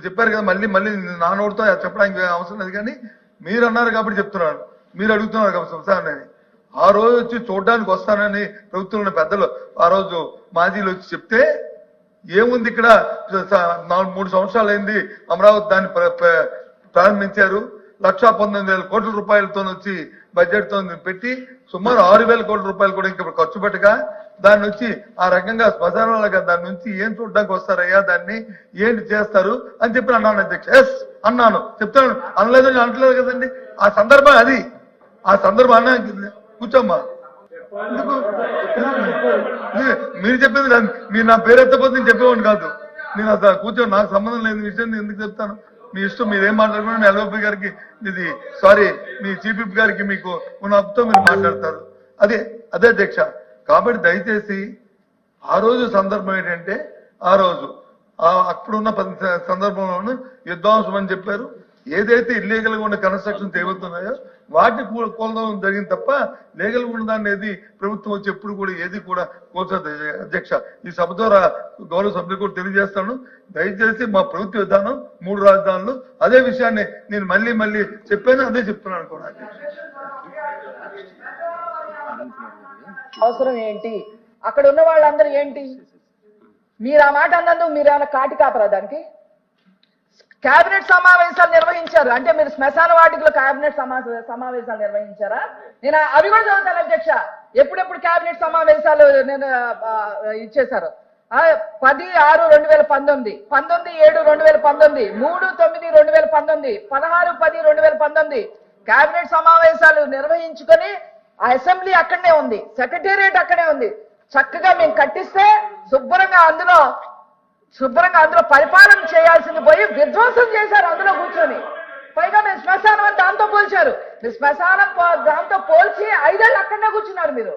ఇప్పుడు చెప్పారు కదా, మళ్ళీ మళ్ళీ నా నోటితో చెప్పడానికి అవసరం లేదు, కానీ మీరు అన్నారు కాబట్టి చెప్తున్నాను. మీరు అడుగుతున్నారు కాబట్టి శ్మశానాన్ని. ఆ రోజు వచ్చి చూడడానికి వస్తానని ప్రభుత్వంలో పెద్దలు ఆ రోజు మాజీలు వచ్చి చెప్తే ఏముంది ఇక్కడ 3 సంవత్సరాలు అయింది అమరావతి దాన్ని ప్రారంభించారు. 1,19,000 కోట్ల రూపాయలతో వచ్చి బడ్జెట్ తో పెట్టి సుమారు 6,000 కోట్ల రూపాయలు కూడా ఇంకా ఖర్చు పెట్టగా దాని నుంచి ఆ రకంగా శ్మశానాలుగా దాని నుంచి ఏం చూడడానికి వస్తారయ్యా, దాన్ని ఏంటి చేస్తారు అని చెప్పి అన్నాను అధ్యక్ష. ఎస్ అన్నాను, చెప్తాను, అనలేదని అనట్లేదు కదండి. ఆ సందర్భం అది, ఆ సందర్భం అన్నా. కూర్చోమ్మా, ఎందుకు మీరు చెప్పింది మీరు నా పేరు ఎత్తపోతే నేను చెప్పేవాడిని కాదు. నేను అసలు కూర్చోండి, నాకు సంబంధం లేని విషయం ఎందుకు చెప్తాను. మీ ఇష్టం, మీరేం మాట్లాడుకున్నా మీ ఎల్ఓపి గారికి ఇది సారీ మీ చీఫ్ గారికి మీకు ఉన్న హక్కుతో మీరు మాట్లాడతారు. అదే అధ్యక్ష. కాబట్టి దయచేసి ఆ రోజు సందర్భం ఏంటంటే, ఆ రోజు అప్పుడున్న సందర్భంలోనూ యుద్ధాంశం అని చెప్పారు. ఏదైతే ఇల్లీగల్ గా ఉన్న కన్స్ట్రక్షన్స్ ఏవవుతున్నాయో వాటిని కూలడం జరిగింది తప్ప లీగల్ ఉన్న దాన్ని ఏది ప్రభుత్వం వచ్చి ఎప్పుడు కూడా ఏది కూడా కూల్చదు అధ్యక్ష. ఈ సభ ద్వారా గౌరవ సభ్యులు కూడా తెలియజేస్తాను, దయచేసి మా ప్రభుత్వ విధానం 3 రాజధానులు, అదే విషయాన్ని నేను మళ్ళీ మళ్ళీ చెప్పాను, అదే చెప్తున్నాను కూడా. అవసరం ఏంటి, అక్కడ ఉన్న వాళ్ళందరూ ఏంటి, మీరు ఆ మాట అన్నందుకు మీరు ఏమైనా కాటి కాపరా దానికి? కేబినెట్ సమావేశాలు నిర్వహించారు అంటే మీరు శ్మశాన వాటికలో కేబినెట్ సమావేశాలు నిర్వహించారా? నేను అవి కూడా చదువుతాను అధ్యక్ష. ఎప్పుడెప్పుడు కేబినెట్ సమావేశాలు నేను ఇచ్చేశారు? 10/6/2019, 19/7/2019, 3/9/2019, 16/10/2019 కేబినెట్ సమావేశాలు నిర్వహించుకొని ఆ అసెంబ్లీ అక్కడనే ఉంది, సెక్రటేరియట్ అక్కడే ఉంది. చక్కగా మేము కట్టిస్తే శుభ్రంగా అందులో పరిపాలన చేయాల్సింది పోయి విధ్వంసం చేశారు అందులో కూర్చొని. పైగా మీరు శ్మశానం అని దాంతో పోల్చారు. మీరు శ్మశానం దాంతో పోల్చి 5 ఏళ్ళు అక్కడనే కూర్చున్నారు మీరు.